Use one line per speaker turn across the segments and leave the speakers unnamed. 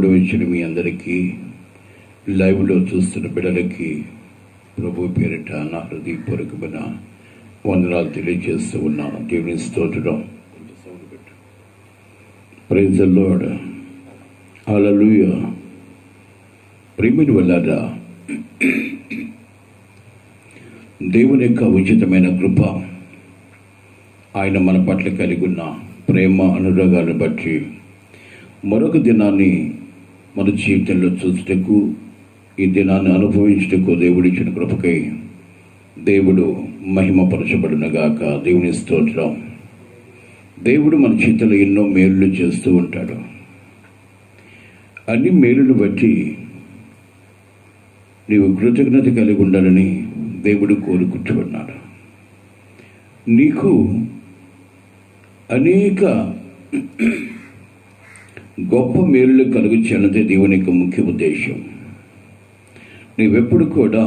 కూడి వచ్చిన మీ అందరికీ, లైవ్లో చూస్తున్న బిడ్డలకి ప్రభు పేరిట నా హృదయపూర్వకమైన వందనాలు తెలియజేస్తూ ఉన్నాను. దేవుని స్తోత్రం. Praise the lord. హల్లెలూయా. ప్రేమిని వల్లారా, దేవుని యొక్క ఉచితమైన కృప, ఆయన మన పట్ల కలిగి ఉన్న ప్రేమ అనురాగాలను బట్టి మరొక దినాన్ని మన జీవితంలో చూసుటకు, ఈ దినాన్ని అనుభవించుటకు దేవుడిచ్చిన కృపకై దేవుడు మహిమపరచబడునుగాక. దేవుని స్తోత్రం. దేవుడు మన చేతిలో ఎన్నో మేలులు చేస్తూ ఉంటాడు. అన్ని మేలును బట్టి నీవు కృతజ్ఞత కలిగి ఉండాలని దేవుడు కోరుకుంటున్నాడు. నీకు అనేక గొప్ప మేలులు కలుగుతున్నది దేవుని యొక్క ముఖ్య ఉద్దేశం. నీవెప్పుడు కూడా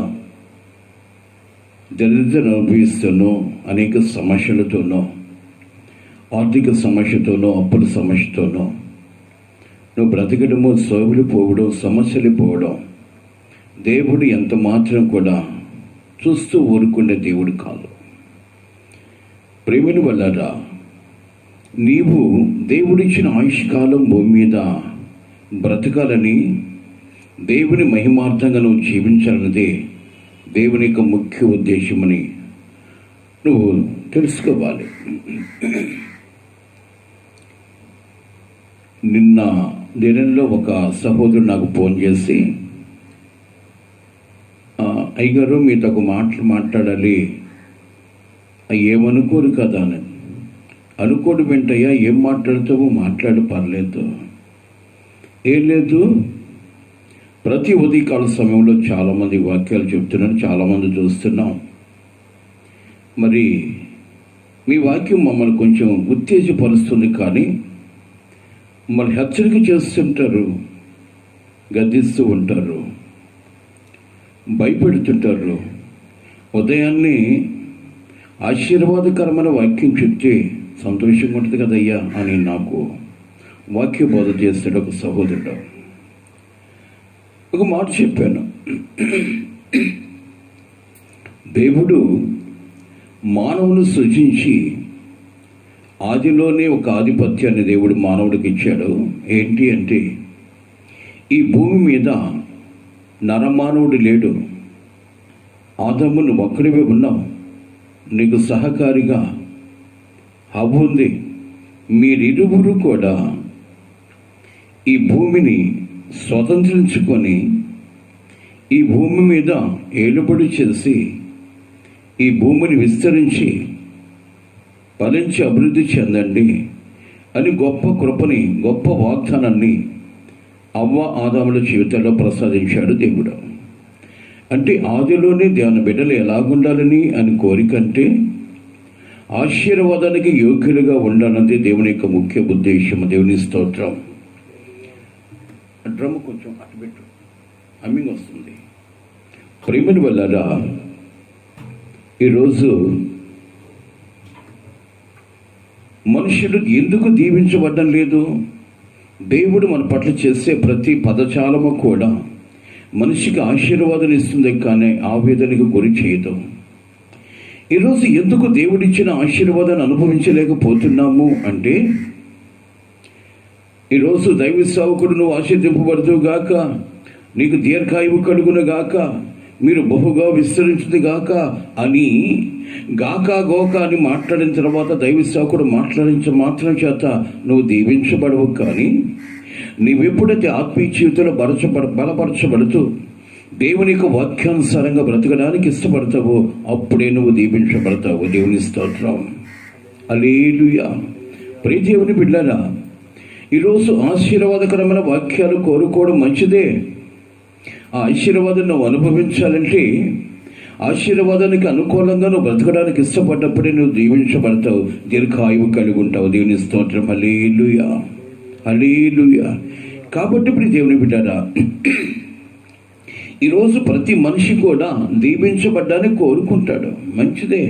దరిద్రం అనుభవిస్తూనో, అనేక సమస్యలతోనో, ఆర్థిక సమస్యతోనో, అప్పుల సమస్యతోనో నువ్వు బ్రతకడము, సోగులు పోవడం, సమస్యలు పోవడం దేవుడు ఎంత మాత్రం కూడా చూస్తూ ఊరుకునే దేవుడు కాదు. ప్రేమిని వల్లరా, నీవు దేవుడిచ్చిన ఆయుష్కాలం భూమి మీద బ్రతకాలని, దేవుని మహిమార్థంగా నువ్వు జీవించాలన్నదే దేవుని యొక్క ముఖ్య ఉద్దేశమని నువ్వు తెలుసుకోవాలి. నిన్న దినంలో ఒక సహోదరుడు నాకు ఫోన్ చేసి, అయ్యగారు మీతో ఒక మాట్లాడాలి. ఏమనుకోరు కదా అని. అనుకోడు వెంటయ్యా, ఏం మాట్లాడుతావో మాట్లాడు, పర్లేదు. ఏం లేదు, ప్రతి ఉదయకాల సమయంలో చాలామంది వాక్యాలు చెప్తున్నారు, చాలామంది చూస్తున్నాం. మరి మీ వాక్యం మమ్మల్ని కొంచెం ఉత్తేజపరుస్తుంది, కానీ మమ్మల్ని హెచ్చరిక చేస్తుంటారు, గద్దిస్తూ ఉంటారు, భయపెడుతుంటారు. ఉదయాన్నే ఆశీర్వాదకరమైన వాక్యం చెప్తే సంతోషంగా ఉంటుంది కదయ్యా అని నాకు వాక్య బోధ చేస్తాడు ఒక సహోదరుడు. ఒక మాట చెప్పాను, దేవుడు మానవుని సృజించి ఆదిలోనే ఒక ఆధిపత్యాన్ని దేవుడు మానవుడికి ఇచ్చాడు. ఏంటి అంటే, ఈ భూమి మీద నరమానవుడు లేడు. ఆదాము నువ్వు ఒక్కడివే ఉన్నావు, నీకు సహకారిగా హవ్వ ఉంది. మీరిరువురు కూడా ఈ భూమిని స్వతంత్రించుకొని ఈ భూమి మీద ఏలుబడి చేసి ఈ భూమిని విస్తరించి ఫలించి అభివృద్ధి చెందండి అని గొప్ప కృపని, గొప్ప వాగ్దానాన్ని అవ్వ ఆదాముల జీవితంలో ప్రసాదించాడు దేవుడు. అంటే ఆదిలోనే దేవుని బిడ్డలు ఎలాగుండాలని అని కోరికంటే ఆశీర్వాదానికి యోగ్యులుగా ఉండాలన్నది దేవుని యొక్క ముఖ్య ఉద్దేశం. దేవుని స్తోత్రం. డ్రమ్ కొంచెం అటుపెట్టు, హమ్మింగ్ వస్తుంది. ప్రేమని వల్లరా, ఈరోజు మనుషులు ఎందుకు దీవించబడ్డం లేదు? దేవుడు మన పట్ల చేసే ప్రతి పదజాలము కూడా మనిషికి ఆశీర్వాదం ఇస్తుంది, కానీ ఆవేదనకు గురి చేయదు. ఈరోజు ఎందుకు దేవుడిచ్చిన ఆశీర్వాదాన్ని అనుభవించలేకపోతున్నాము అంటే, ఈరోజు దైవ సేవకుడు నువ్వు ఆశీర్వదింపబడుతూ గాక, నీకు దీర్ఘాయువు కలుగును గాక, మీరు బహుగా విస్తరించుది గాక అని గాక గోక అని మాట్లాడిన తర్వాత దైవ సేవకుడు మాట్లాడించ మాత్రం చేత నువ్వు దీవించబడవు. కానీ నీవెప్పుడైతే ఆత్మీయ జీవితంలో బలపరచబడుతూ దేవుని యొక్క వాక్యానుసారంగా బ్రతకడానికి ఇష్టపడతావో అప్పుడే నువ్వు దీవించబడతావు. దేవుని స్తోత్రం. హల్లెలూయా. ప్రియ దేవుని బిడ్డలారా, ఈరోజు ఆశీర్వాదకరమైన వాక్యాలు కోరుకోవడం మంచిదే. ఆ ఆశీర్వాదం నువ్వు అనుభవించాలంటే, ఆశీర్వాదానికి అనుకూలంగా నువ్వు బ్రతకడానికి ఇష్టపడ్డప్పుడే నువ్వు దీవించబడతావు, దీర్ఘాయువు కలిగి ఉంటావు. దేవుని స్తోత్రం. హల్లెలూయా, హల్లెలూయా. కాబట్టి ఇప్పుడు దేవుని బిడ్డలారా, ఈరోజు ప్రతి మనిషి కూడా దీవించబడ్డానికి కోరుకుంటాడు, మంచిదే.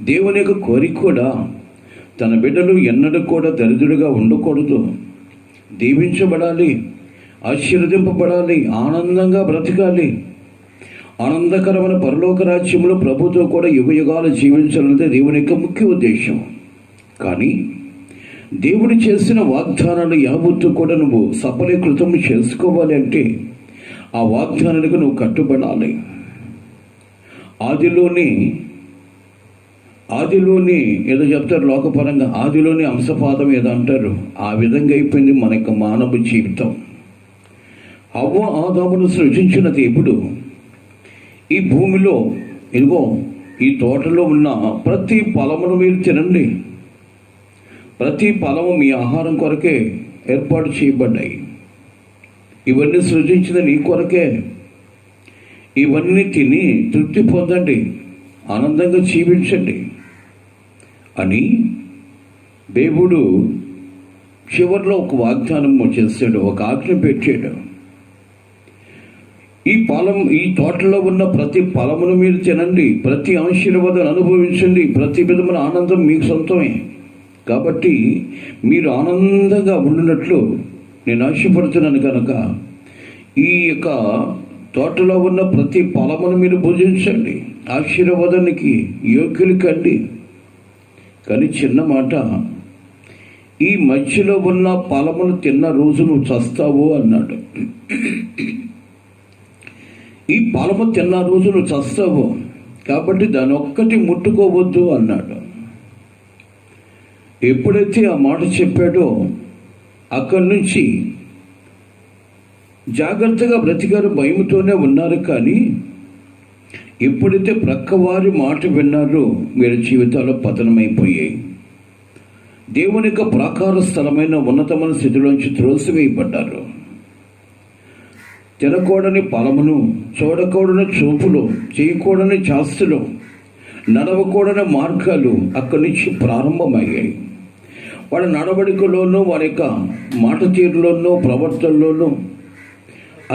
దేవుని యొక్క కోరిక కూడా తన బిడ్డలు ఎన్నడూ కూడా దరిద్రులుగా ఉండకూడదు, దీవించబడాలి, ఆశీర్వదింపబడాలి, ఆనందంగా బ్రతకాలి, ఆనందకరమైన పరలోక రాజ్యంలో ప్రభుతో కూడా యుగయుగాలు జీవించాలన్నదే దేవుని యొక్క ముఖ్య ఉద్దేశం. కానీ దేవుడు చేసిన వాగ్దానాలు యావత్తు కూడా నువ్వు సఫలీకృతం చేసుకోవాలి అంటే ఆ వాగ్దానాలకు నువ్వు కట్టుబడాలి. ఆదిలోని ఏదో చెప్తారు లోకపరంగా, ఆదిలోని అంశపాదం ఏదో అంటారు. ఆ విధంగా అయిపోయింది మన యొక్క మానవ జీవితం. హవ్వ ఆదామును సృజించిన దేవుడు ఈ భూమిలో ఇదిగో ఈ తోటలో ఉన్న ప్రతి ఫలమును మీరు తినండి, ప్రతి ఫలము మీ ఆహారం కొరకే ఏర్పాటు చేయబడ్డాయి, ఇవన్నీ సృజించిన నీ కొరకే, ఇవన్నీ తిని తృప్తి పొందండి, ఆనందంగా జీవించండి అని దేవుడు చివరిలో ఒక వాగ్దానం చేశాడు, ఒక ఆజ్ఞ పెట్టాడు. ఈ తోటలో ఉన్న ప్రతి ఫలమును మీరు తినండి, ప్రతి ఆశీర్వాదం అనుభవించండి, ప్రతి విధమైన ఆనందం మీకు సొంతమే. కాబట్టి మీరు ఆనందంగా ఉండినట్లు నేను ఆశపడుతున్నాను కనుక ఈ యొక్క తోటలో ఉన్న ప్రతి ఫలమును మీరు భుజించండి, ఆశీర్వాదానికి యోగ్యులు కండి. కానీ చిన్న మాట, ఈ మధ్యలో ఉన్న ఫలమును తిన్న రోజు నువ్వు చస్తావు అన్నాడు. ఈ ఫలము తిన్న రోజు నువ్వు చస్తావు, కాబట్టి దాని ఒక్కటి ముట్టుకోవద్దు అన్నాడు. ఎప్పుడైతే ఆ మాట చెప్పాడో అక్కడి నుంచి జాగ్రత్తగా బ్రతికారు, భయంతోనే ఉన్నారు. కానీ ఎప్పుడైతే ప్రక్కవారి మాట విన్నారో వీరి జీవితాల్లో పతనమైపోయాయి. దేవుని యొక్క ప్రాకార స్థలమైన ఉన్నతమైన స్థితిలోంచి త్రోసివేయబడ్డారు. తినకూడని ఫలమును, చూడకూడని చూపులు, చేయకూడని చేష్టలు, నడవకూడని మార్గాలు అక్కడి నుంచి ప్రారంభమయ్యాయి. వాడి నడవడికలోనూ, వారి యొక్క మాట తీరులోనూ, ప్రవర్తనలోనూ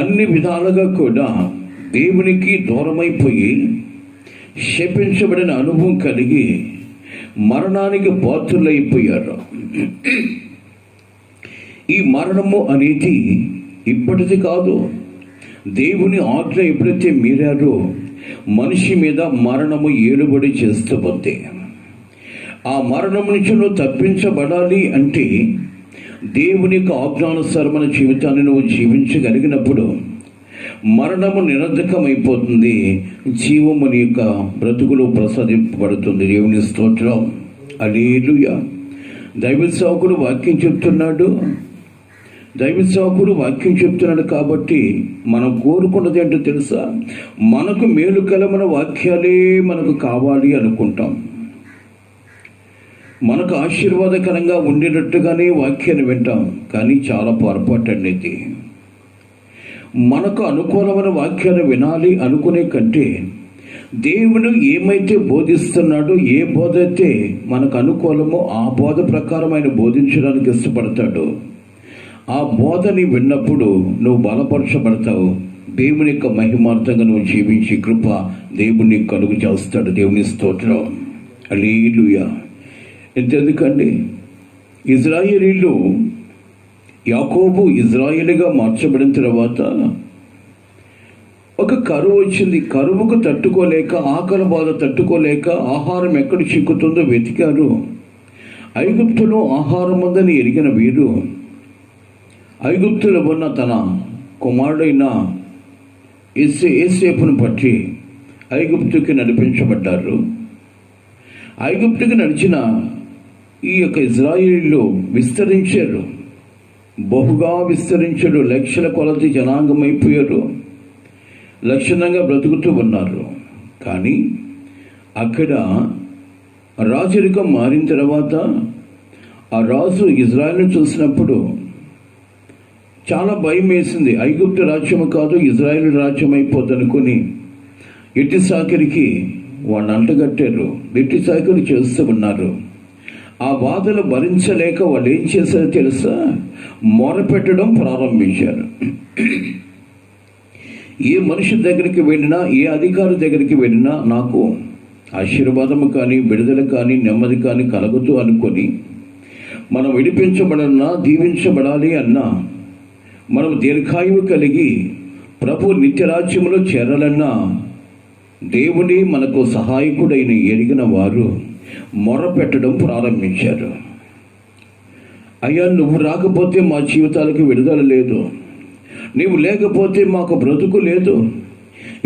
అన్ని విధాలుగా కూడా దేవునికి దూరమైపోయి శపించబడిన అనుభవం కలిగి మరణానికి పాత్రులైపోయారు. ఈ మరణము అనేది ఇప్పటిది కాదు. దేవుని ఆజ్ఞ ఎప్పుడైతే మీరారో మనిషి మీద మరణము ఏలుబడి చేస్తూ పోతే, ఆ మరణం నుంచి నువ్వు తప్పించబడాలి అంటే దేవుని యొక్క ఆజ్ఞానుసారమైన జీవితాన్ని నువ్వు జీవించగలిగినప్పుడు మరణము నిరర్ధకమైపోతుంది, జీవము నీ యొక్క బ్రతుకులు ప్రసాదింపబడుతుంది. దేవుని స్తోత్రం, హల్లెలూయా. దైవ సేవకుడు వాక్యం చెప్తున్నాడు కాబట్టి మనం కోరుకున్నది ఏంటో తెలుసా? మనకు మేలుకరమైన వాక్యాలే మనకు కావాలి అనుకుంటాం. మనకు ఆశీర్వాదకరంగా ఉండేటట్టుగానే వాక్యాన్ని వింటాం. కానీ చాలా పొరపాటు అనేది. మనకు అనుకూలమైన వాక్యాన్ని వినాలి అనుకునే కంటే దేవుడు ఏమైతే బోధిస్తున్నాడో, ఏ బోధ అయితే మనకు అనుకూలమో ఆ బోధ ప్రకారం ఆయన బోధించడానికి ఇష్టపడతాడు. ఆ బోధని విన్నప్పుడు నువ్వు బలపరచబడతావు. దేవుని యొక్క మహిమార్థంగా నువ్వు జీవించి కృప దేవుని కలుగు చేస్తాడు. దేవుని స్తోత్రం, హల్లెలూయా. ఎంతెందుకండి, ఇజ్రాయేలీలు, యాకోబు ఇజ్రాయేలుగా మార్చబడిన తర్వాత ఒక కరువు వచ్చింది. కరువుకు తట్టుకోలేక, ఆకలి బాధ తట్టుకోలేక ఆహారం ఎక్కడ చిక్కుతుందో వెతికారు. ఐగుప్తులో ఆహారం ఉందని ఎరిగిన వీరు ఐగుప్తులో ఉన్న తన కుమారుడైన యోసేపును పట్టి ఐగుప్తుకి నడిపించబడ్డారు. ఐగుప్తుకి నడిచిన ఈ యొక్క ఇజ్రాయేలీలు విస్తరించారు, బహుగా విస్తరించారు. లక్షల కొలది జనాంగం అయిపోయారు, లక్షణంగా బ్రతుకుతూ ఉన్నారు. కానీ అక్కడ రాజరికం మారిన తర్వాత ఆ రాజు ఇజ్రాయేల్ని చూసినప్పుడు చాలా భయం వేసింది. ఐగుప్తు రాజ్యము కాదు, ఇజ్రాయేల్ రాజ్యం అయిపోద్దనుకుని ఎట్టి సాకిరికి వాళ్ళు అంటగట్టారు, ఎట్టి సాకిరి చేస్తూ ఉన్నారు. ఆ బాధలు భరించలేక వాళ్ళు ఏం చేశారో తెలుసా? మొరపెట్టడం ప్రారంభించారు. ఏ మనిషి దగ్గరికి వెళ్ళినా, ఏ అధికారి దగ్గరికి వెళ్ళినా నాకు ఆశీర్వాదము కానీ, విడుదల కానీ, నెమ్మది కానీ కలుగుతూ అనుకొని మనం విడిపించబడన్నా, దీవించబడాలి అన్నా, మనం దీర్ఘాయువు కలిగి ప్రభు నిత్యరాజ్యములో చేరాలన్నా దేవుని మనకు సహాయకుడైన ఎరిగిన వారు మొరపెట్టడం ప్రారంభించారు. అయ్యా, నువ్వు రాకపోతే మా జీవితాలకు విడుదల లేదు, నీవు లేకపోతే మాకు బ్రతుకు లేదు,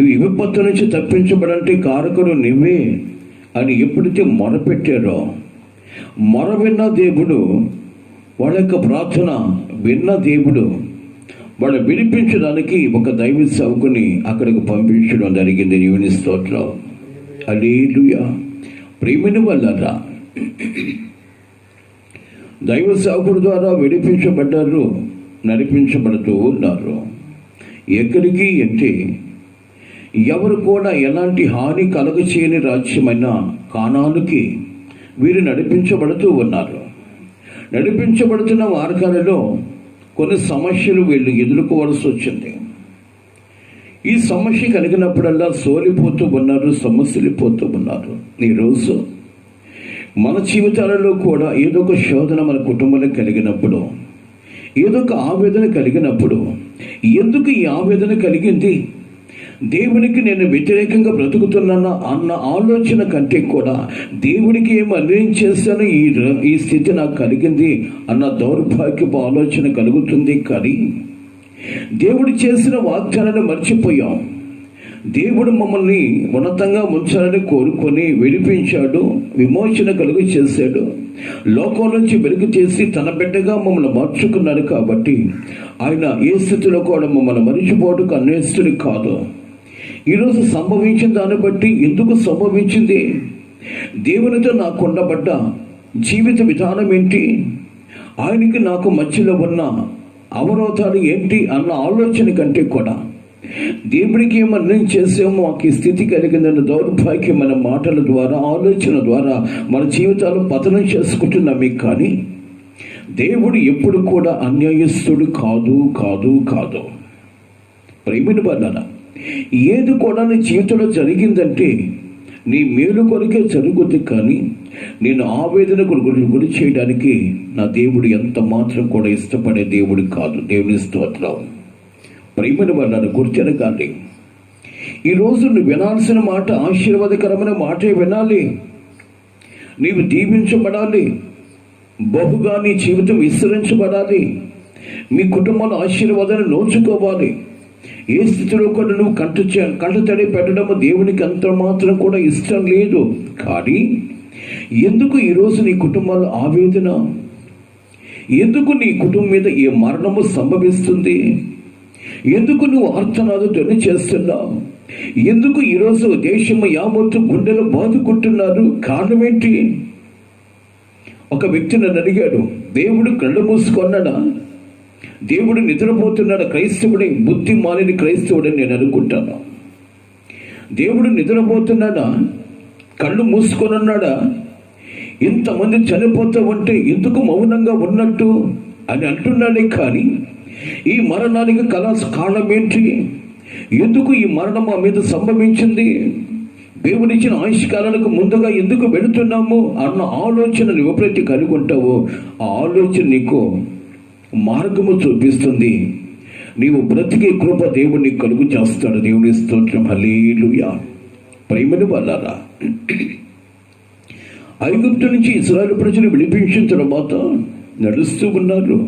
ఇవి విపత్తు నుంచి తప్పించబడంటే కారకుడు నువ్వే అని ఎప్పుడైతే మొరపెట్టారో, మొర విన్న దేవుడు, వాళ్ళ యొక్క ప్రార్థన విన్న దేవుడు వాళ్ళు విడిపించడానికి ఒక దైవ సేవకుని అక్కడికి పంపించడం జరిగింది. దేవుని స్తోత్రం. హల్లెలూయా. ప్రేమిని వల్లరా దైవ సేవకుడి ద్వారా విడిపించబడ్డారు, నడిపించబడుతూ ఉన్నారు. ఎక్కడికి అంటే ఎవరు కూడా ఎలాంటి హాని కలగచేయని రాజ్యమైన కానానుకి వీరు నడిపించబడుతూ ఉన్నారు. నడిపించబడుతున్న మార్గాలలో కొన్ని సమస్యలు వీళ్ళు ఎదుర్కోవాల్సి వచ్చింది. ఈ సమస్య కలిగినప్పుడల్లా సోలిపోతూ ఉన్నారు, సమస్యలిపోతూ ఉన్నారు. ఈరోజు మన జీవితాలలో కూడా ఏదో ఒక శోధన మన కుటుంబంలో కలిగినప్పుడు, ఏదో ఒక ఆవేదన కలిగినప్పుడు, ఎందుకు ఈ ఆవేదన కలిగింది, దేవునికి నేను వ్యతిరేకంగా బ్రతుకుతున్నానా అన్న ఆలోచన కంటే కూడా దేవుడికి ఏమి అన్యాయం చేశాను, ఈ స్థితి నాకు కలిగింది అన్న దౌర్భాగ్యపు ఆలోచన కలుగుతుంది. కానీ దేవుడు చేసిన వాగ్దానాన్ని మర్చిపోయాం. దేవుడు మమ్మల్ని ఉన్నతంగా ఉంచాలని కోరుకొని విడిపించాడు, విమోచన కలుగు చేశాడు, లోకం నుంచి వెలుగు చేసి తన బిడ్డగా మమ్మల్ని మార్చుకున్నాడు. కాబట్టి ఆయన ఏ స్థితిలో కూడా మమ్మల్ని మరిచిపోవడానికి అన్వేషుడు కాదు. ఈరోజు సంభవించిన దాన్ని బట్టి ఎందుకు సంభవించింది, దేవునితో నాకు ఉండబడ్డ జీవిత విధానం ఏంటి, ఆయనకి నాకు మధ్యలో ఉన్న అవరోధాలు ఏంటి అన్న ఆలోచన కంటే కూడా దేవుడికి ఏమన్నా చేసామో మాకు ఈ స్థితి కలిగిందన్న దౌర్భాగ్యమైన మాటల ద్వారా, ఆలోచన ద్వారా మన జీవితాలు పతనం చేసుకుంటున్నామే. కానీ దేవుడు ఎప్పుడు కూడా అన్యాయస్తుడు కాదు కాదు కాదు. ప్రేమిని వలన ఏది కూడా నీ జీవితంలో జరిగిందంటే నీ మేలు కొరకే జరుగుద్ది. కానీ నేను ఆవేదనకు గురి చేయడానికి నా దేవుడు ఎంత మాత్రం కూడా ఇష్టపడే దేవుడు కాదు. దేవుని స్తోత్రం. ప్రేమను వల్ల గుర్తెనగాలి. ఈరోజు నువ్వు వినాల్సిన మాట ఆశీర్వాదకరమైన మాటే వినాలి. నీవు దీవించబడాలి, బహుగా నీ జీవితం విస్తరించబడాలి, మీ కుటుంబాల ఆశీర్వాదాన్ని నోచుకోవాలి. ఏ స్థితిలో కూడా నువ్వు కంటతడి పెట్టడము దేవునికి అంత మాత్రం కూడా ఇష్టం లేదు. కానీ ఎందుకు ఈరోజు నీ కుటుంబాల ఆవేదన, ఎందుకు నీ కుటుంబం మీద ఈ మరణము సంభవిస్తుంది, ఎందుకు నువ్వు ఆర్తనాదతోనే చేస్తున్నావు, ఎందుకు ఈరోజు దేశము యావత్తు గుండెలు బాదుకుంటున్నారు, కారణం ఏంటి? ఒక వ్యక్తి నన్ను అడిగాడు, దేవుడు కళ్ళు మూసుకున్నాడా, దేవుడు నిద్రపోతున్నాడు, క్రైస్తవుడే, బుద్ధి మాలిన క్రైస్తవుడని నేను అనుకుంటాను. దేవుడు నిద్రపోతున్నాడా, కళ్ళు మూసుకొని ఉన్నాడా, ఇంతమంది చనిపోతూ ఉంటే ఎందుకు మౌనంగా ఉన్నట్టు అని అంటున్నాడే. కానీ ఈ మరణానికి కారణం ఏంటి, ఎందుకు ఈ మరణం మా మీద సంభవించింది, దేవుడిచ్చిన ఆయుష్కాలానికి ముందుగా ఎందుకు వెళుతున్నాము అన్న ఆలోచన ఎప్పుడైతే కలిగి ఉంటావో ఆ ఆలోచన నీకు మార్గము చూపిస్తుంది. నీవు బ్రతికే కృప దేవుడిని కలుగు చేస్తాడు. దేవుని స్తోత్రం. హల్లెలూయా. ప్రేమను వల్లారా, ఐగుప్తు నుంచి ఇశ్రాయేలు ప్రజలు విడిపించిన తర్వాత నడుస్తూ ఉన్నారు,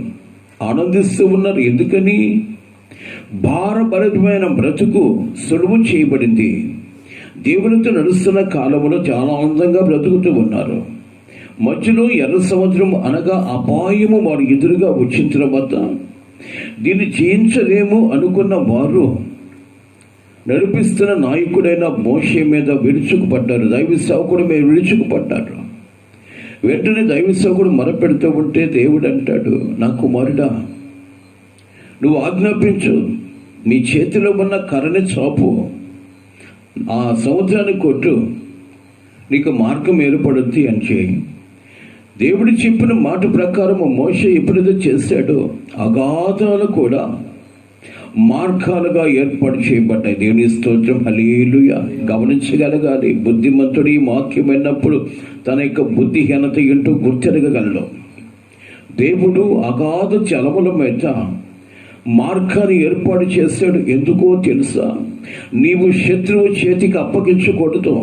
ఆనందిస్తూ ఉన్నారు. ఎందుకని? భారభరితమైన బ్రతుకు సులువు చేయబడింది. దేవునితో నడుస్తున్న కాలంలో చాలా ఆనందంగా బ్రతుకుతూ ఉన్నారు. మధ్యలో ఎర్ర సముద్రం అనగా అపాయము వారు ఎదురుగా వచ్చిన తర్వాత దీన్ని జయించలేము అనుకున్న వారు నడిపిస్తున్న నాయకుడైన మోషే మీద విరుచుకుపడ్డారు, దైవ సేవకుడి మీద విరుచుకుపడ్డారు. వెంటనే దైవ సేవకుడు మొరపెడుతూ ఉంటే దేవుడు అంటాడు, నా కుమారుడా, నువ్వు ఆజ్ఞాపించు, నీ చేతిలో ఉన్న కర్రని చాపు, ఆ సముద్రాన్ని కొట్టు, నీకు మార్గం ఏర్పడుద్ది అని చేయి. దేవుడు చెప్పిన మాట ప్రకారం మోషే ఎప్పుడైతే చేశాడో అగాధాలు కూడా మార్గాలుగా ఏర్పాటు చేయబడ్డాయి. దేవుని స్తోత్రం. హల్లెలూయా. గమనించగలగాలి. బుద్ధిమంతుడు ఈ వాక్యం విన్నప్పుడు తన యొక్క బుద్ధిహీనత ఏంటో గుర్తెరగగలడు. దేవుడు అగాధ జలముల మీద మార్గాన్ని ఏర్పాటు చేశాడు. ఎందుకో తెలుసా? నీవు శత్రువు చేతికి అప్పగించకూడదు.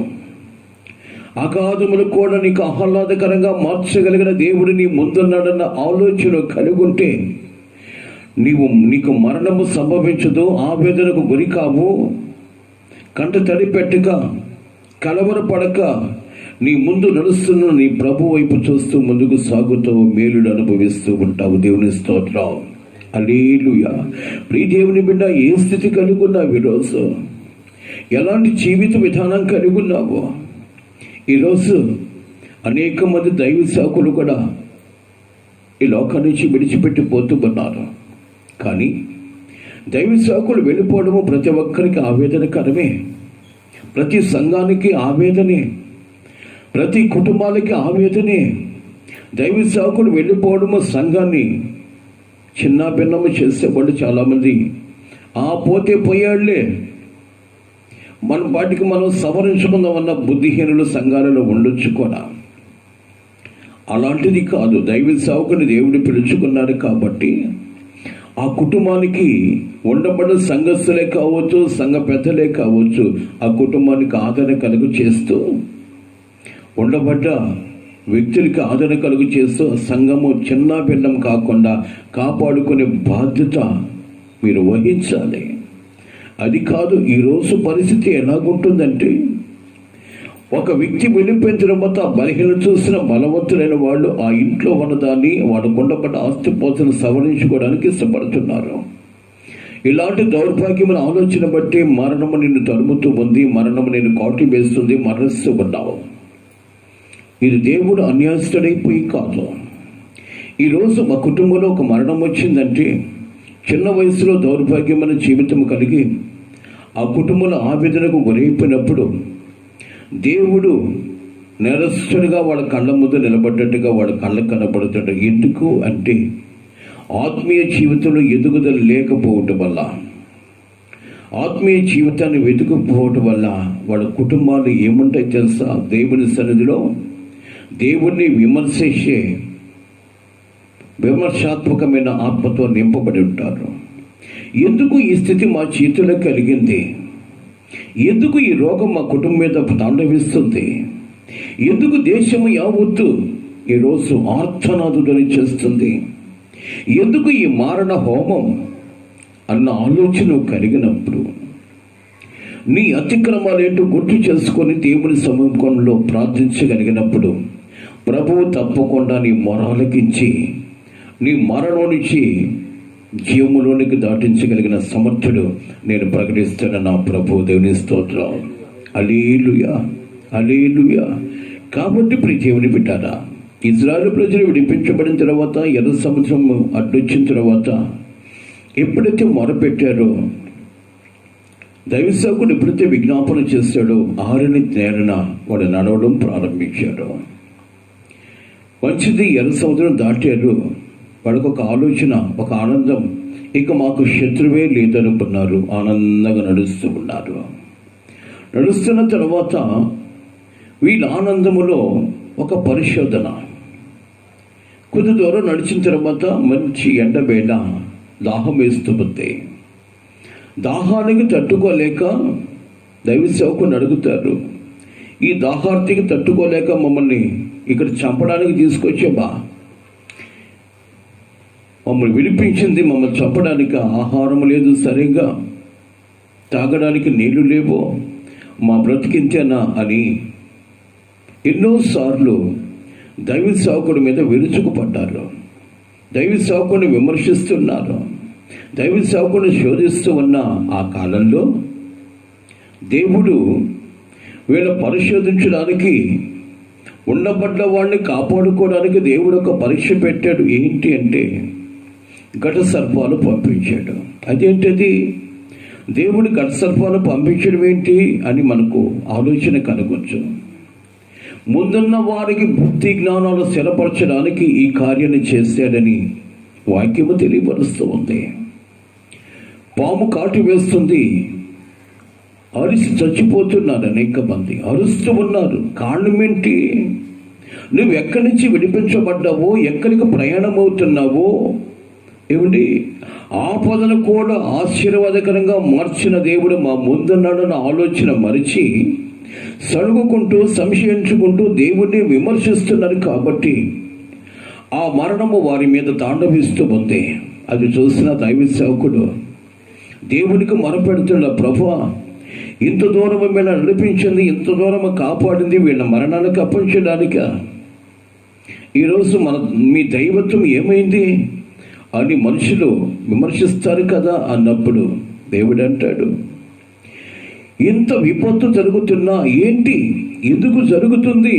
అగాధములు కూడా నీకు ఆహ్లాదకరంగా మార్చగలిగిన దేవుడు నీ ముందున్నాడన్న ఆలోచన కలిగి ఉంటే నీకు మరణము సంభవించదు, ఆవేదనకు గురి కావు, కంట తడి పెట్టక, కలవరపడక, నీ ముందు నడుస్తున్న నీ ప్రభు వైపు చూస్తూ ముందుకు సాగుతూ మేలుడు అనుభవిస్తూ ఉంటావు. దేవుని స్తోత్రం. హల్లెలూయా. ప్రియ దేవుని బిడ్డ, ఏ స్థితి కలిగి ఉన్నావు ఈరోజు? ఎలాంటి జీవిత విధానం కలిగి ఉన్నావు? ఈరోజు అనేక మంది దైవ సేవకులు కూడా ఈ లోకం నుంచి విడిచిపెట్టి పోతూ ఉన్నారు. కానీ దైవ సేవకులు వెళ్ళిపోవడము ప్రతి ఒక్కరికి ఆవేదనకరమే. ప్రతి సంఘానికి ఆవేదనే, ప్రతి కుటుంబాలకి ఆవేదనే. దైవ సేవకులు వెళ్ళిపోవడము సంఘాన్ని చిన్న భిన్నము చేసేవాళ్ళు చాలామంది. పోతే పోయాళ్లే, మన వాటికి మనం సవరించుకుందామన్న బుద్ధిహీనులు సంఘాలలో ఉండొచ్చు కూడా. అలాంటిది కాదు. దైవ సేవకుని దేవుడు పిలుచుకున్నాడు కాబట్టి ఆ కుటుంబానికి ఉండబడ్డ సంఘస్థులే కావచ్చు, సంఘ పెద్దలే కావచ్చు, ఆ కుటుంబానికి ఆదరణ కలుగు చేస్తూ, ఉండబడ్డ వ్యక్తులకి ఆదరణ కలుగు చేస్తూ సంఘము చిన్న భిన్నం కాకుండా కాపాడుకునే బాధ్యత మీరు వహించాలి. అది కాదు. ఈరోజు పరిస్థితి ఎలాగుంటుందంటే, ఒక వ్యక్తి వెళ్ళిపోయిన తర్వాత బలహీన చూసిన బలవంతులైన వాళ్ళు ఆ ఇంట్లో ఉన్నదాన్ని వాడికి ఉండబడ్డ ఆస్తిపోతను సవరించుకోవడానికి ఇష్టపడుతున్నారు. ఇలాంటి దౌర్భాగ్యమైన ఆలోచన బట్టి మరణము నిన్ను తరుముతూ ఉంది, మరణము నిన్ను కాటు వేస్తుంది, మరణిస్తూ ఉన్నావు. ఇది దేవుడు అన్యాయస్తుడైపోయి కాదు. ఈరోజు మా కుటుంబంలో ఒక మరణం వచ్చిందంటే, చిన్న వయసులో దౌర్భాగ్యమైన జీవితం కలిగి ఆ కుటుంబంలో ఆవేదనకు గురైపోయినప్పుడు దేవుడు నేరస్తుడిగా వాళ్ళ కళ్ళ ముందు నిలబడ్డట్టుగా వాళ్ళ కళ్ళకు కనబడుతాడు. ఎందుకు అంటే, ఆత్మీయ జీవితంలో ఎదుగుదల లేకపోవటం వల్ల, ఆత్మీయ జీవితాన్ని వెతుకుపోవటం వల్ల వాళ్ళ కుటుంబాలు ఏముంటాయి తెలుసా? దేవుని సన్నిధిలో దేవుణ్ణి విమర్శించే విమర్శాత్మకమైన ఆత్మతో నింపబడి ఉంటారు. ఎందుకు ఈ స్థితి మా చేతిలో కలిగింది? ఎందుకు ఈ రోగం మా కుటుంబం మీద తాండవిస్తుంది? ఎందుకు దేశము యావత్తు ఈరోజు ఆర్తనాదులని చేస్తుంది? ఎందుకు ఈ మారణ హోమం అన్న ఆలోచన కలిగినప్పుడు నీ అతిక్రమాలేంటో గుర్తు చేసుకొని దేవుని సముఖంలో ప్రార్థించగలిగినప్పుడు ప్రభువు తప్పకుండా నీ మొరాలకించి నీ మరణం నుంచి జీవములోనికి దాటించగలిగిన సమర్థుడు నేను ప్రకటిస్తున్న నా ప్రభు. దేవుని స్తోత్రం. హల్లెలూయా, హల్లెలూయా. కాబట్టి ప్రియ దేవుని బిడ్డారా, ఇజ్రాయేలు ప్రజలు విడిపించబడిన తర్వాత, ఎర్ర సముద్రం అడ్డొచ్చిన తర్వాత ఎప్పుడైతే మొరపెట్టారో, దైవ సేవకుడు ఎప్పుడైతే విజ్ఞాపన చేశాడో, ఆరని నేరన వాడు నడవడం ప్రారంభించాడు. మంచిది, ఎర్ర సముద్రం దాటారు. వాడికి ఒక ఆలోచన, ఒక ఆనందం. ఇక మాకు శత్రువే లేదనుకున్నారు. ఆనందంగా నడుస్తూ ఉన్నారు. నడుస్తున్న తర్వాత వీళ్ళ ఆనందములో ఒక పరిశోధన. కొద్ది దూరం నడిచిన తర్వాత మంచి ఎండబేళ దాహం వేస్తుంది. దాహానికి తట్టుకోలేక దైవ సేవకుని అడుగుతారు, ఈ దాహార్తికి తట్టుకోలేక మమ్మల్ని ఇక్కడ చంపడానికి తీసుకొచ్చావా? మమ్మల్ని విడిపించింది మమ్మల్ని చంపడానికి. ఆహారం లేదు, సరిగ్గా తాగడానికి నీళ్లు లేవు, మా బ్రతికింతేనా అని ఎన్నోసార్లు దైవ సేవకుడి మీద విరుచుకుపడ్డారు. దైవ సేవకుడిని విమర్శిస్తున్నారు. దైవ సేవకుడిని శోధిస్తూ ఉన్న ఆ కాలంలో దేవుడు వీళ్ళ పరిశోధించడానికి, ఉండబడ్డ వాడిని కాపాడుకోవడానికి దేవుడు ఒక పరీక్ష పెట్టాడు. ఏంటి అంటే, ఘట సర్పాలు పంపించాడు. అదేంటది? దేవుడు ఘట సర్పాలు పంపించడం ఏంటి అని మనకు ఆలోచన కలగొచ్చు. ముందున్న వారికి బుద్ధి జ్ఞానాలు స్థిరపరచడానికి ఈ కార్యాన్ని చేశాడని వాక్యము తెలియపరుస్తూ ఉంది. పాము కాటు వేస్తుంది, అరిసి చచ్చిపోతున్నారు అనేక మంది, అరుస్తూ ఉన్నారు. కారణం ఏంటి? నువ్వు ఎక్కడి నుంచి విడిపించబడ్డావో, ఎక్కడికి ప్రయాణం అవుతున్నావో, ఏమిటి ఆపదను కూడా ఆశీర్వాదకరంగా మార్చిన దేవుడు మా ముందున్నాడన్న ఆలోచన మరిచి సణుగుకుంటూ సంశయించుకుంటూ దేవుడిని విమర్శిస్తున్నారు. కాబట్టి ఆ మరణము వారి మీద తాండవిస్తూ ఉంది. అది చూసిన దైవ సేవకుడు దేవునికి మొరపెడుతున్న, ప్రభువా, ఇంత దూరం వీళ్ళ నడిపించింది, ఇంత దూరం కాపాడింది, వీళ్ళ మరణానికి అప్పగించడానిక ఈరోజు మీ దైవత్వం ఏమైంది అని మనుషులు విమర్శిస్తారు కదా అన్నప్పుడు దేవుడు అంటాడు, ఇంత విపత్తు జరుగుతున్నా ఏంటి, ఎందుకు జరుగుతుంది,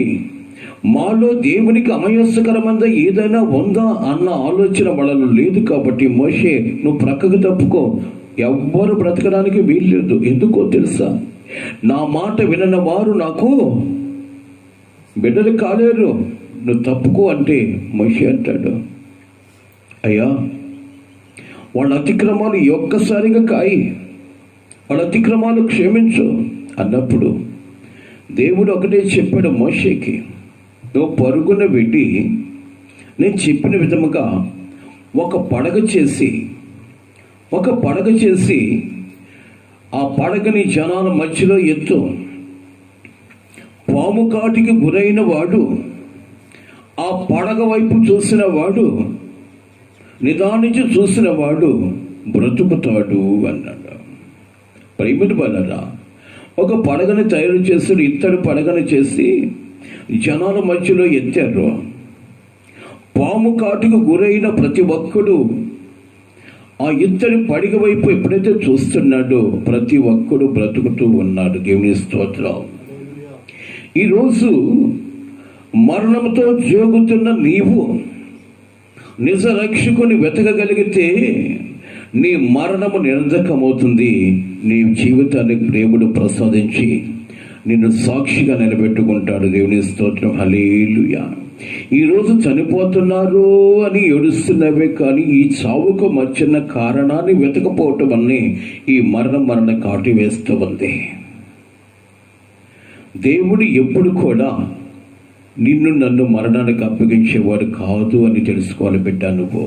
మాలో దేవునికి అమయస్కరమంద ఏదైనా ఉందా అన్న ఆలోచన వాళ్ళలో లేదు. కాబట్టి మోషే, నువ్వు ప్రక్కకు తప్పుకో, ఎవ్వరు బ్రతకడానికి వీల్లేదు. ఎందుకో తెలుసా, నా మాట వినని వారు నాకు బిడ్డలు కాలేరు, నువ్వు తప్పుకో అంటే మోషే అంటాడు, అయ్యా, వాళ్ళ అతిక్రమాలు ఒక్కసారిగా కాయి, వాళ్ళ అతిక్రమాలు క్షమించు అన్నప్పుడు దేవుడు ఒకటే చెప్పాడు మోషేకి, నువ్వు పరుగున పెట్టి నేను చెప్పిన విధముగా ఒక పడగ చేసి ఆ పడగని జనాల మధ్యలో ఎత్తు. పాము కాటికి గురైన వాడు ఆ పడగ వైపు చూసిన వాడు, నిదానించి చూసిన వాడు బ్రతుకుతాడు అన్నాడు. ప్రేమిటి వాళ్ళరా, ఒక పడగని తయారు చేసి ఇత్తడి పడగని చేసి జనాల మధ్యలో ఎత్తారు. పాము కాటుకు గురైన ప్రతి ఒక్కడు ఆ ఇత్తడి పడగ వైపు ఎప్పుడైతే చూస్తున్నాడో ప్రతి ఒక్కడు బ్రతుకుతూ ఉన్నాడు. దేవుని స్తోత్రం. ఈరోజు మరణంతో జోగుతున్న నీవు నిజ రక్షకుని వెతకగలిగితే నీ మరణము నిరంజకమవుతుంది. నీ జీవితానికి దేవుడు ప్రసాదించి నిన్ను సాక్షిగా నిలబెట్టుకుంటాడు. దేవుని స్తోత్రం. హల్లెలూయా. ఈరోజు చనిపోతున్నారు అని ఏడుస్తున్నవే కానీ ఈ చావుకు మర్చిన కారణాన్ని వెతకపోవటం అన్నీ ఈ మరణ కాటి వేస్తూ ఉంది. దేవుడు ఎప్పుడు కూడా నిన్ను నన్ను మరణానికి అప్పగించేవాడు కాదు అని తెలుసుకోవాలి బిడ్డ. నువ్వు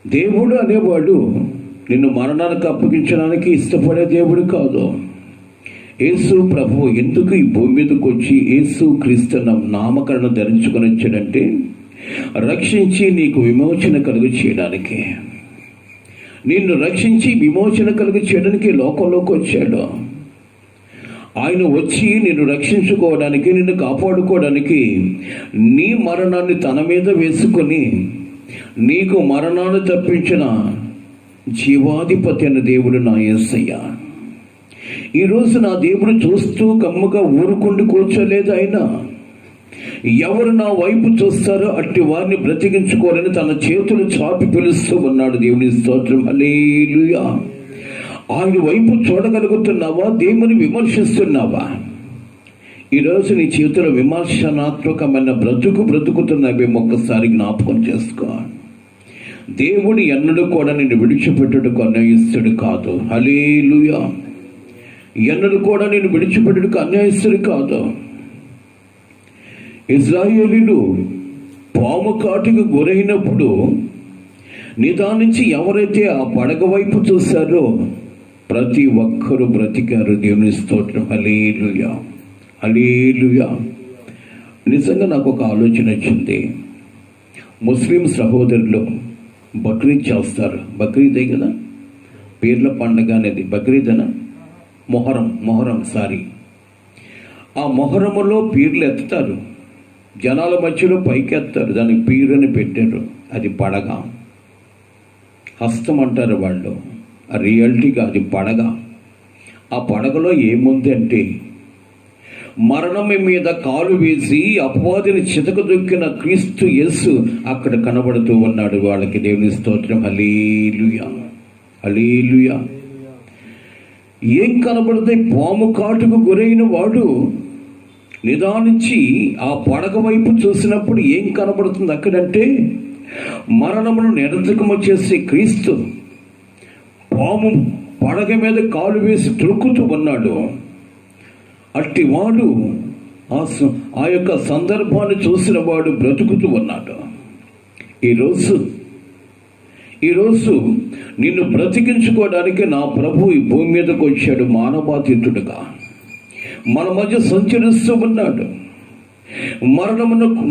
దేవుడు అనేవాడు నిన్ను మరణానికి అప్పగించడానికి ఇష్టపడే దేవుడు కాదు. యేసు ప్రభు ఎందుకు ఈ భూమి మీదకి వచ్చి యేసు క్రీస్తు నామకరణం ధరించుకొని వచ్చాడంటే రక్షించి నీకు విమోచన కలుగు చేయడానికి, నిన్ను రక్షించి విమోచన కలుగు చేయడానికి లోకంలోకి వచ్చాడు. ఆయన వచ్చి నిన్ను రక్షించుకోవడానికి, నిన్ను కాపాడుకోవడానికి నీ మరణాన్ని తన మీద వేసుకొని నీకు మరణాన్ని తప్పించిన జీవాధిపతి అన్న దేవుడు నా యేసయ్య. ఈరోజు నా దేవుడు చూస్తూ కమ్మగా ఊరుకుండి కూర్చోలేదు. ఆయన ఎవరు నా వైపు చూస్తారో అట్టి వారిని బ్రతికించుకోవాలని తన చేతులు చాపి పిలుస్తూ ఉన్నాడు. దేవుని స్తోత్రం. హల్లెలూయా. ఆయన వైపు చూడగలుగుతున్నావా? దేవుని విమర్శిస్తున్నావా? ఈరోజు నీ చేతుల విమర్శనాత్మకమైన బ్రతుకుతున్నావే ఒక్కసారి జ్ఞాపకం చేసుకో. దేవుడు ఎన్నడూ కూడా నిన్ను విడిచిపెట్టుటకు అన్యాయస్తుడు కాదు. హల్లెలూయా. ఎన్నడూ కూడా నేను విడిచిపెట్టుటకు అన్యాయస్తుడు కాదు. ఇశ్రాయేలీయులు పాము కాటుకు గురైనప్పుడు నిదానించి ఎవరైతే ఆ పడగ వైపు చూశారో ప్రతి ఒక్కరూ బ్రతికారు. దేవుని స్తోత్రం. హల్లెలూయా. హల్లెలూయా. నిజంగా నాకు ఒక ఆలోచన వచ్చింది. ముస్లిం సహోదరులు బక్రీద్ చేస్తారు. బక్రీదే కదా పీర్ల పండగ అనేది. బక్రీదేనా? మొహరం సారీ. ఆ మొహరములో పీర్లు ఎత్తుతారు, జనాల మధ్యలో పైకి ఎత్తారు. దానికి పీరు అని పెట్టారు. అది పడగ. హస్తం అంటారు వాళ్ళు. ఆ రియాలిటీగా అది పడగ. ఆ పడగలో ఏముంది అంటే మరణం మీద కాలు వేసి అపవాదిని చితకదొక్కిన క్రీస్తు యేసు అక్కడ కనబడుతూ ఉన్నాడు వాళ్ళకి. దేవుని స్తోత్రం. హల్లెలూయా. హల్లెలూయా. ఏం కనబడుతుంది? పాము కాటుకు గురైన వాడు నిదానించి ఆ పడగ వైపు చూసినప్పుడు ఏం కనబడుతుంది అక్కడంటే మరణమును నిరంతకము చేసే క్రీస్తు పాము పడగ మీద కాలు వేసి త్రొక్కుతూ ఉన్నాడు. అట్టి వాడు ఆ యొక్క సందర్భాన్ని చూసిన వాడు బ్రతుకుతూ ఉన్నాడు. ఈరోజు నిన్ను బ్రతికించుకోవడానికి నా ప్రభు ఈ భూమి మీదకు వచ్చాడు. మానవాతీతుడుగా మన మధ్య సంచరిస్తూ ఉన్నాడు.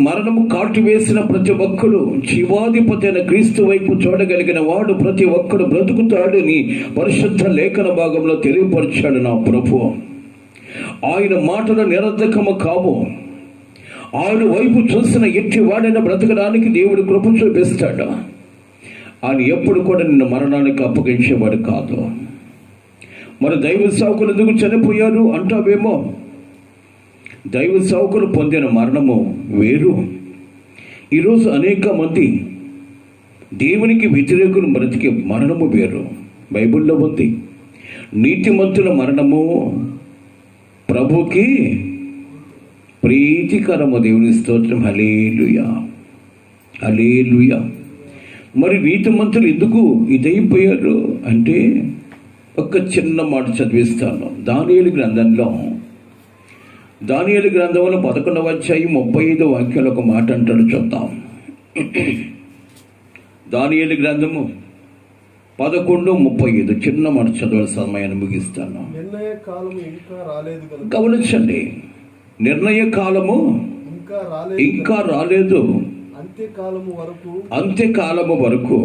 మరణము కాటు వేసిన ప్రతి ఒక్కడు జీవాధిపతి అయిన క్రీస్తు వైపు చూడగలిగిన వాడు ప్రతి ఒక్కడు బ్రతుకుతాడని పరిశుద్ధ లేఖన భాగంలో తెలియపరిచాడు నా ప్రభు. ఆయన మాటలు నిరర్ధకము కావు. ఆయన వైపు చూసిన ఎట్టి వాడైనా బ్రతకడానికి దేవుడు కృప చూపిస్తాడు. ఆయన ఎప్పుడు కూడా నిన్ను మరణానికి అప్పగించేవాడు కాదు. మరి దైవ సేవకులు ఎందుకు చనిపోయారు అంటావేమో. దైవ సేవకులు పొందిన మరణము వేరు. ఈరోజు అనేక మంది దేవునికి వ్యతిరేకులు బ్రతికే మరణము వేరు. బైబిల్లో ఉంది, నీతిమంతుల మరణము ప్రభుకి ప్రీతికరము. దేవుని స్తోత్రం. హల్లెలూయా, హల్లెలూయా. మరి నీతిమంతులు ఎందుకు ఇదైపోయారు అంటే ఒక చిన్న మాట చదివిస్తాను. దానియేలు గ్రంథంలో 11వ అధ్యాయం 35వ వాక్యంలో ఒక మాట అంటాడు, చూద్దాం. దానియేలు గ్రంథము 11:35 చిన్న మాట చదవాలి, సమయాన్ని ముగిస్తాను. గమనించండి, నిర్ణయ కాలము ఇంకా రాలేదు. అంత్యకాలము వరకు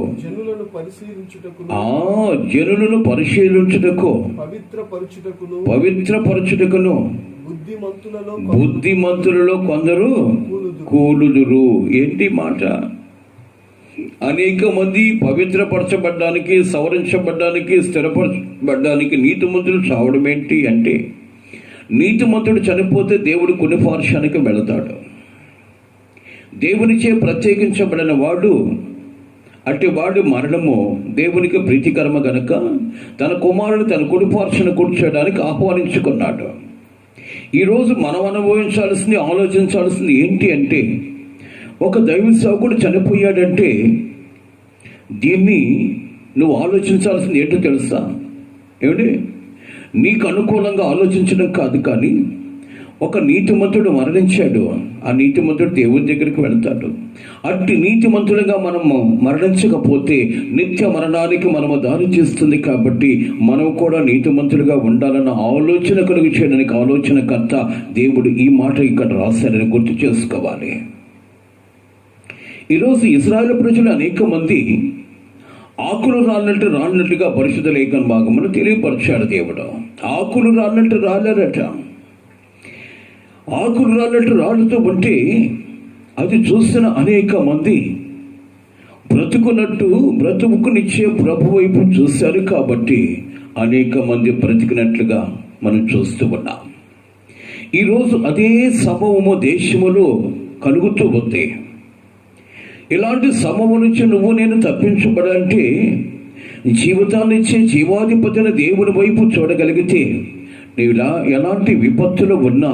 జనులను పరిశీలించుటకు పవిత్రపరచుటకును బుద్ధిమంతులలో కొందరు కూలుదురు. ఏంటి మాట? అనేక మంది పవిత్రపరచబడ్డానికి, సవరించబడ్డానికి, స్థిరపరచబడ్డానికి నీతిమంతులు చావడం ఏంటి అంటే, నీతిమంతుడు చనిపోతే దేవుడు కొనిపార్శానికి వెళతాడు. దేవునిచే ప్రత్యేకించబడిన వాడు అట్టి వాడు మరణము దేవునికి ప్రీతికరమ గనక తన కుమారుడు తన కుడిపార్శ్వన కూర్చోడానికి ఆహ్వానించుకున్నాడు. ఈరోజు మనం అనుభవించాల్సింది, ఆలోచించాల్సింది ఏంటి అంటే, ఒక దైవ సేవకుడు చనిపోయాడంటే దీన్ని నువ్వు ఆలోచించాల్సింది ఏంటో తెలుసా? ఏమిటి? నీకు అనుకూలంగా ఆలోచించడం కాదు, కానీ ఒక నీతిమంతుడు మరణించాడు, ఆ నీతిమంతుడు దేవుని దగ్గరికి వెళ్తాడు. అట్టి నీతిమంతుడిగా మనము మరణించకపోతే నిత్య మరణానికి మనము దారి చేస్తుంది. కాబట్టి మనం కూడా నీతిమంతులుగా ఉండాలన్న ఆలోచన కలుగు చేయడానికి ఆలోచనకర్త దేవుడు ఈ మాట ఇక్కడ రాశారని గుర్తు చేసుకోవాలి. ఈరోజు ఇశ్రాయేలు ప్రజలు అనేక మంది ఆకులు రాలినట్టుగా పరిశుద్ధ లేఖన భాగమును తెలియపరిచాడు దేవుడు. ఆకులు రాలేరట. ఆకులు రాలుతూ ఉంటే అది చూసిన అనేక మంది బ్రతుకునిచ్చే ప్రభు వైపు చూశారు. కాబట్టి అనేక మంది బ్రతికినట్లుగా మనం చూస్తూ ఉన్నాం. ఈరోజు అదే సంభవము దేశములో కలుగుతూ ఉంది. ఇలాంటి సంభవం నుంచి నువ్వు నేను తప్పించబడాలంటే జీవితాన్ని ఇచ్చే జీవాధిపతిని దేవుని వైపు చూడగలిగితే, నీవు ఎలాంటి విపత్తులు ఉన్నా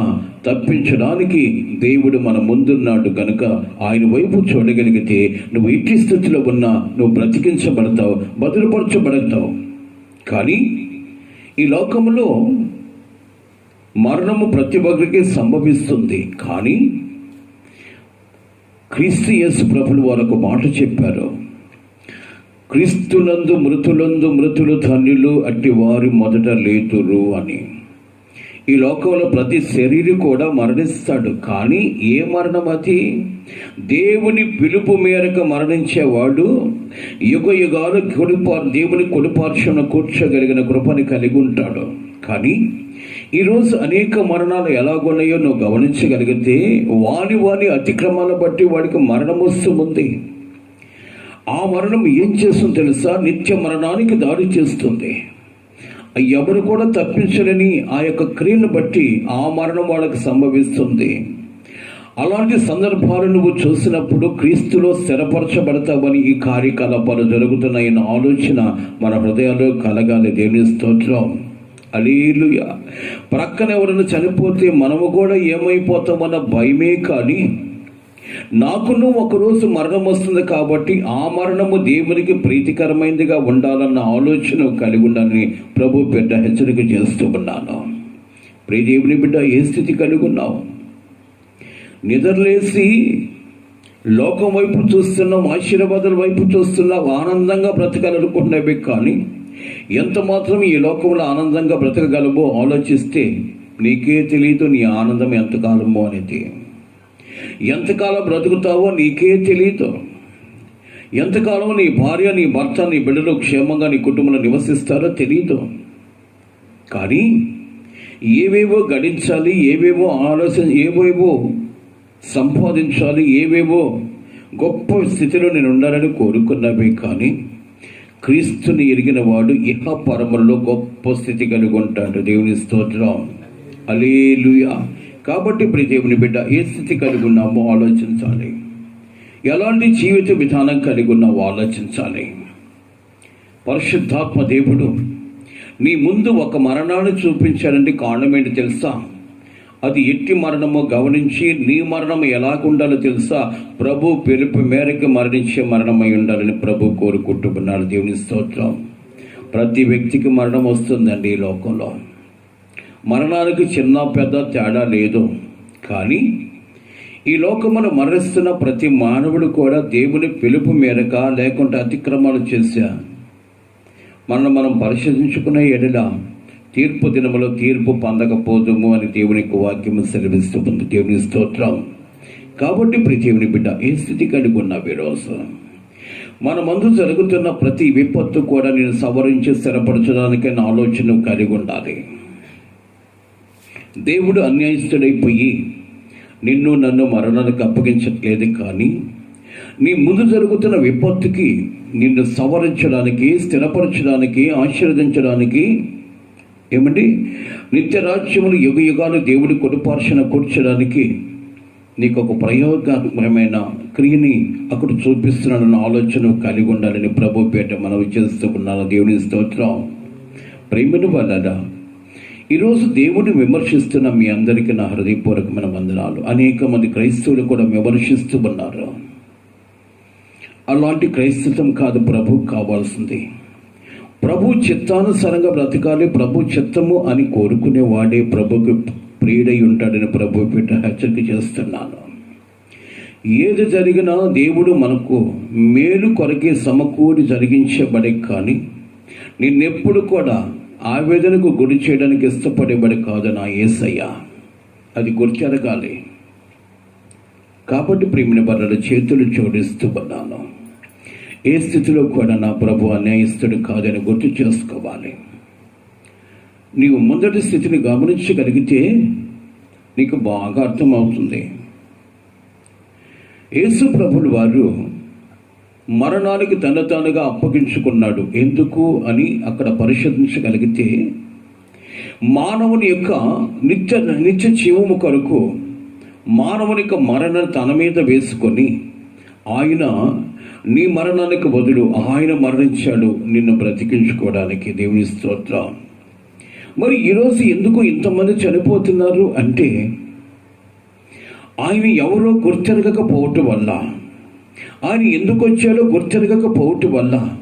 తప్పించడానికి దేవుడు మన ముందున్నాడు కనుక ఆయన వైపు చూడగలిగితే నువ్వు ఇట్టి స్థితిలో ఉన్నా నువ్వు బ్రతికించబడతావు, బదులుపరచబడతావు. కానీ ఈ లోకంలో మరణము ప్రతి ఒక్కరికి సంభవిస్తుంది. కానీ క్రీస్తు యేసు ప్రభులు వారికి మాట చెప్పారు, క్రీస్తునందు మృతులు ధన్యులు అట్టి వారు మొదట లేతురు అని. ఈ లోకంలో ప్రతి శరీరం కూడా మరణిస్తాడు. కానీ ఏ మరణం అది? దేవుని పిలుపు మేరకు మరణించేవాడు యుగాలు దేవుని కుడిపార్శ్వన కూర్చోగలిగిన కృపని కలిగి ఉంటాడు. కానీ ఈరోజు అనేక మరణాలు ఎలాగున్నాయో నువ్వు గమనించగలిగితే, వాని అతిక్రమాలను బట్టి వాడికి మరణం వస్తుంది. ఆ మరణం ఏం చేస్తుంది తెలుసా? నిత్య మరణానికి దాడి చేస్తుంది. ఎవరు కూడా తప్పించలేని ఆ యొక్క క్రియను బట్టి ఆ మరణం వాళ్ళకి సంభవిస్తుంది. అలాంటి సందర్భాలు నువ్వు చూసినప్పుడు క్రీస్తులో స్థిరపరచబడతావని ఈ కార్యకలాపాలు జరుగుతున్నాయన్న ఆలోచన మన హృదయాల్లో కలగాలి. దేవుని స్తోత్రం. హల్లెలూయా. ప్రక్కన ఎవరైనా చనిపోతే మనము కూడా ఏమైపోతామన్న భయమే. కానీ నాకును ఒకరోజు మరణం వస్తుంది కాబట్టి ఆ మరణము దేవునికి ప్రీతికరమైనదిగా ఉండాలన్న ఆలోచన కలిగి ఉండాలని ప్రభు బిడ్డ హెచ్చరిక చేస్తూ ఉన్నాను. ప్రియ దేవుని బిడ్డ, ఏ స్థితి కలిగి ఉన్నావు? నిద్రలేసి లోకం వైపు చూస్తున్నాం, ఆశీర్వాదాల వైపు చూస్తున్నాం, ఆనందంగా బ్రతకాలనుకున్నవి. కానీ ఎంత మాత్రం ఈ లోకంలో ఆనందంగా బ్రతకగలవో ఆలోచిస్తే నీకే తెలియదు నీ ఆనందం ఎంతకాలమో అనేది. ఎంతకాలం బ్రతుకుతావో నీకే తెలియదు. ఎంతకాలం నీ భార్య, నీ భర్త, నీ బిడ్డలు క్షేమంగా నీ కుటుంబంలో నివసిస్తారో తెలియదు. కానీ ఏవేవో గడించాలి, ఏవేవో ఏవేవో సంపాదించాలి, ఏవేవో గొప్ప స్థితిలో నేను ఉండాలని కోరుకున్నవే. కానీ క్రీస్తుని ఎరిగిన వాడు ఇహ పరములలో గొప్ప స్థితి కలిగి ఉంటాడు. దేవుని స్తోత్రం, హల్లెలూయా. కాబట్టి ప్రియ దేవుని బిడ్డ, ఏ స్థితి కలిగి ఉన్నామో ఆలోచించాలి. ఎలాంటి జీవిత విధానం కలిగి ఉన్నావో ఆలోచించాలి. పరిశుద్ధాత్మ దేవుడు నీ ముందు ఒక మరణాన్ని చూపించాడంటే కారణం ఏంటి తెలుసా? అది ఎట్టి మరణమో గమనించి నీ మరణం ఎలాగుండాలో తెలుసా? ప్రభు పిలుపు మేరకు మరణించే మరణమై ఉండాలని ప్రభు కోరుకుంటున్నాడు. దేవుని స్తోత్రం. ప్రతి వ్యక్తికి మరణం వస్తుందండి. ఈ లోకంలో మరణానికి చిన్న పెద్ద తేడా లేదు. కానీ ఈ లోకమును మరణిస్తున్న ప్రతి మానవుడు కూడా దేవుని పిలుపు మేరక లేకుంటే అతిక్రమాలు చేశా మనం పరిశోధించుకునే ఎడల తీర్పు దినములో తీర్పు పొందకపోదుము అని దేవునికి వాక్యము సెలవిస్తుంది. దేవుని స్తోత్రం. కాబట్టి ప్రియ దేవుని బిడ్డ, ఏ స్థితి కలిగి ఉన్నావు ఈరోజు? మన ముందు జరుగుతున్న ప్రతి విపత్తు కూడా నేను సవరించి స్థిరపరచడానికి నా ఆలోచన కలిగి ఉండాలి. దేవుడు అన్యాయస్తుడైపోయి నిన్ను నన్ను మరణానికి అప్పగించట్లేదు. కానీ నీ ముందు జరుగుతున్న విపత్తుకి నిన్ను సవరించడానికి, స్థిరపరచడానికి, ఆశీర్వదించడానికి, నిత్యరాజ్యములు యుగ యుగాలు దేవుడి కుడిపార్శ్వన కూర్చడానికి నీకు ఒక ప్రయోగాత్మకమైన క్రియని అక్కడ చూపిస్తున్నాడన్న ఆలోచన కలిగి ఉండాలని ప్రభు పేట మనవి చేస్తూ ఉన్నాను. దేవుని స్తోత్రం. ప్రేమను వలన ఈరోజు దేవుడిని విమర్శిస్తున్న మీ అందరికీ నా హృదయపూర్వకమైన వందనాలు. అనేక మంది క్రైస్తవులు కూడా విమర్శిస్తూ ఉన్నారు. అలాంటి క్రైస్తవం కాదు ప్రభు కావాల్సింది. ప్రభు చిత్తానుసారంగా బ్రతకాలి. ప్రభు చిత్తము అని కోరుకునేవాడే ప్రభుకు ప్రియుడై ఉంటాడని ప్రభు పేట హెచ్చరిక చేస్తున్నాను. ఏది జరిగినా దేవుడు మనకు మేలు కొరకే సమకూడి జరిగించబడే. కానీ నిన్నెప్పుడు కూడా ఆవేదనకు గురి చేయడానికి ఇష్టపడేబడి కాదు నా యేసయ్య. అది గుర్తెరగాలి. కాబట్టి ప్రేమిన బర్రెల చేతులు జోడిస్తూ ఉన్నాను. ఏ స్థితిలో కూడా నా ప్రభు అన్యాయస్తుడు కాదని గుర్తు చేసుకోవాలి. నీవు మొదటి స్థితిని గమనించగలిగితే నీకు బాగా అర్థమవుతుంది. యేసు ప్రభులు వారు మరణానికి తన తానుగా అప్పగించుకున్నాడు. ఎందుకు అని అక్కడ పరిశోధించగలిగితే మానవుని యొక్క నిత్య జీవము కొరకు మానవుని యొక్క మరణాన్ని తన మీద వేసుకొని ఆయన నీ మరణానికి బదులు ఆయన మరణించాడు నిన్ను బ్రతికించుకోవడానికి. దేవుని స్తోత్రం. మరి ఈరోజు ఎందుకు ఇంతమంది చనిపోతున్నారు అంటే ఆయన ఎవరో గుర్తెరగకపోవటం వల్ల, ఆయన ఎందుకు వచ్చాడో గుర్తెరగకపోవటం వల్ల,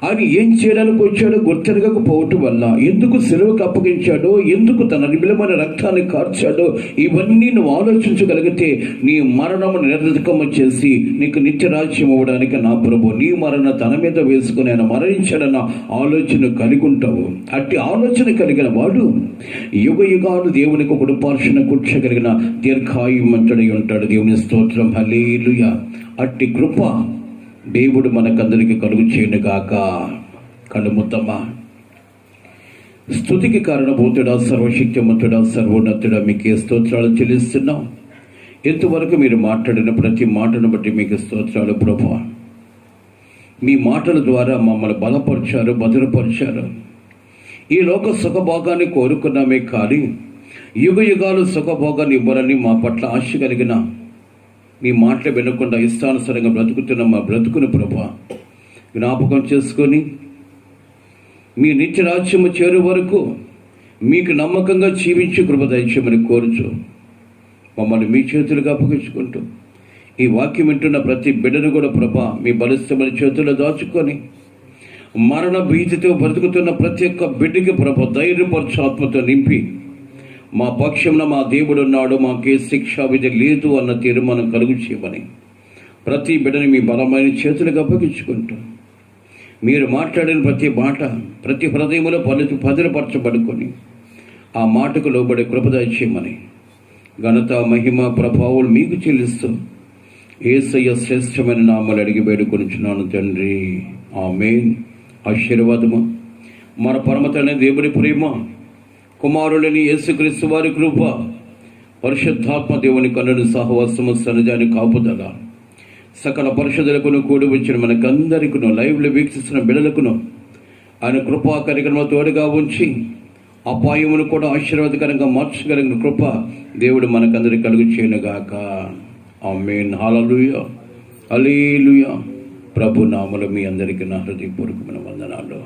ఆయన ఏం చేయడానికి వచ్చాడో గుర్తెరగకపోవటం వల్ల, ఎందుకు సెలవుకు అప్పగించాడో, ఎందుకు తన నిబిలమైన రక్తాన్ని కార్చాడో, ఇవన్నీ నువ్వు ఆలోచించగలిగితే నీ మరణము నిర్ణకము చేసి నీకు నిత్యరాజ్యం అవ్వడానికి నా ప్రభు నీ మరణ తన మీద వేసుకుని ఆయన మరణించాడన్న ఆలోచన కలిగి ఉంటావు. అట్టి ఆలోచన కలిగిన వాడు యుగ యుగాలు దేవునికి ఒక పార్శ్వన కూర్చోగలిగిన దీర్ఘాయుమంతుడై ఉంటాడు. దేవుని స్తోత్రం. హల్లెలూయా. అట్టి కృప దేవుడు మనకందరికి కలుగు చేయనుగాక. కనుముద్దమా. స్తుతికి కారణభూతుడా, సర్వశక్తిమంతుడా, సర్వోన్నతుడా, మీకే స్తోత్రాలు చెల్లిస్తున్నాం. ఇంతవరకు మీరు మాట్లాడిన ప్రతి మాటను బట్టి మీకు స్తోత్రాలు ప్రభువా. మీ మాటల ద్వారా మమ్మల్ని బలపరిచారు, భద్రపరిచారు. ఈ లోక సుఖభోగాన్ని కోరుకున్నామే కానీ యుగ యుగాలు సుఖభోగాన్ని ఇవ్వాలని మా పట్ల ఆశ కలిగిన మీ మాటలు వినకుండా ఇష్టానుసారంగా బ్రతుకుతున్న మా బ్రతుకుని ప్రభువా జ్ఞాపకం చేసుకొని మీ నిత్యరాజ్యము చేరు వరకు మీకు నమ్మకంగా జీవించి కృప దయచేయమని కోరుచు మమ్మల్ని మీ చేతులుగా అప్పగించుకుంటూ ఈ వాక్యం వింటున్న ప్రతి బిడ్డను కూడా ప్రభా మీ బలిష్టమైన చేతుల్లో దాచుకొని మరణ భీతితో బ్రతుకుతున్న ప్రతి ఒక్క బిడ్డకి ప్రభ ధైర్యపరచు ఆత్మతో నింపి మా పక్షంలో మా దేవుడు ఉన్నాడు, మాకే శిక్షా విధి లేదు అన్న తీర్మానం కలుగు చేయమని ప్రతి బిడ్డని మీ బలమైన చేతులకు అప్పగించుకుంటూ మీరు మాట్లాడిన ప్రతి మాట ప్రతి హృదయంలో పదిలపరచబడుకొని ఆ మాటకు లోబడే కృప దయచేయమని ఘనత మహిమ ప్రభావాలు మీకు చెల్లిస్తూ యేసయ్య శ్రేష్టమైన నామాలు అడిగి వేడుకొనుచున్నాను తండ్రి, ఆమేన్. ఆశీర్వాదము మన పరమతనే దేవుని ప్రేమ, కుమారులని యేసుక్రీస్తు వారి కృప, పరిశుద్ధాత్మ దేవుని కన్నుని సహవాసము సన్నిధాని కాపుదల సకల పరిశుద్ధులకును కూడి వచ్చిన మనకందరికీ లైవ్లో వీక్షిస్తున్న బిడ్డలకును ఆయన కృపా కార్యక్రమంలో తోడుగా ఉంచి అపాయమును కూడా ఆశీర్వాదకరంగా మార్చగలిగిన కృప దేవుడు మనకందరికి కలుగు చేయనుగాక. ఆమేన్. హల్లెలూయా, హల్లెలూయా. ప్రభు నామములో మీ అందరికీ నా హృదయపూర్వకమైన వందనాలు.